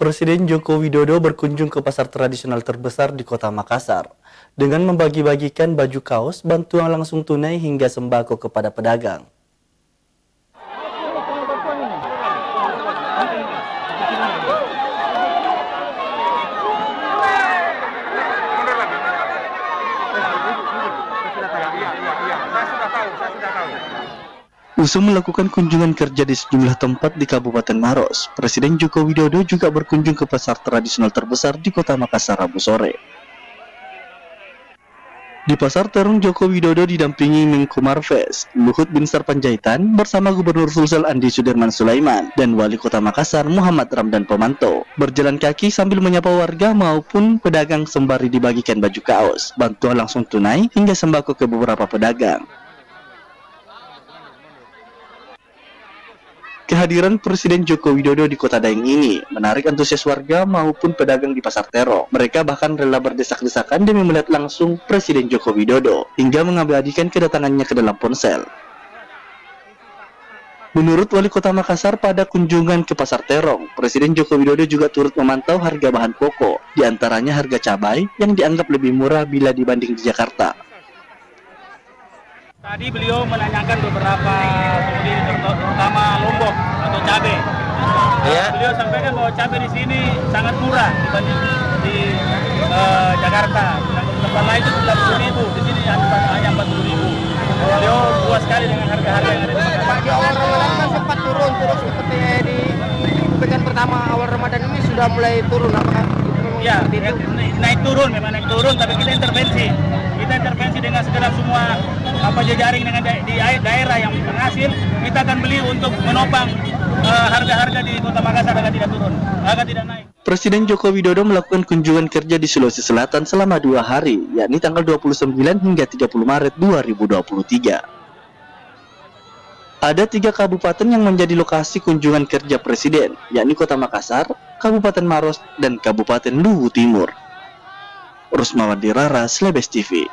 Presiden Joko Widodo berkunjung ke pasar tradisional terbesar di Kota Makassar dengan membagi-bagikan baju kaos, bantuan langsung tunai hingga sembako kepada pedagang. Usai melakukan kunjungan kerja di sejumlah tempat di Kabupaten Maros, Presiden Joko Widodo juga berkunjung ke pasar tradisional terbesar di Kota Makassar Rabu sore. Di Pasar Terong, Joko Widodo didampingi Menko Marves, Luhut Binsar Panjaitan bersama Gubernur Sulsel Andi Sudirman Sulaiman dan Wali Kota Makassar Muhammad Ramdan Pomanto. Berjalan kaki sambil menyapa warga maupun pedagang sembari dibagikan baju kaos, bantuan langsung tunai hingga sembako ke beberapa pedagang. Kehadiran Presiden Joko Widodo di Kota Daeng ini menarik antusias warga maupun pedagang di Pasar Terong. Mereka bahkan rela berdesak-desakan demi melihat langsung Presiden Joko Widodo hingga mengabadikan kedatangannya ke dalam ponsel. Menurut Wali Kota Makassar, pada kunjungan ke Pasar Terong, Presiden Joko Widodo juga turut memantau harga bahan pokok, di antaranya harga cabai yang dianggap lebih murah bila dibanding di Jakarta. Tadi beliau menanyakan beberapa komoditi terutama lombok atau cabai. Beliau sampaikan bahwa cabai di sini sangat murah dibanding di Jakarta. Tempat lain itu 90.000, di sini hanya 40.000. Beliau puas sekali dengan harga-harga yang ada di Makassar. Di awal Ramadan kan sempat turun terus seperti di pekan pertama awal Ramadan ini sudah mulai turun, apakah Ya, naik turun, tapi kita intervensi dengan segala semua jejaring dengan di daerah yang penghasil, kita akan beli untuk menopang harga-harga di Kota Makassar agar tidak turun, agar tidak naik. Presiden Joko Widodo melakukan kunjungan kerja di Sulawesi Selatan selama 2 hari, yakni tanggal 29 hingga 30 Maret 2023. Ada 3 kabupaten yang menjadi lokasi kunjungan kerja Presiden, yakni Kota Makassar, Kabupaten Maros, dan Kabupaten Luwu Timur. Rusmawati Rara, Slebes TV.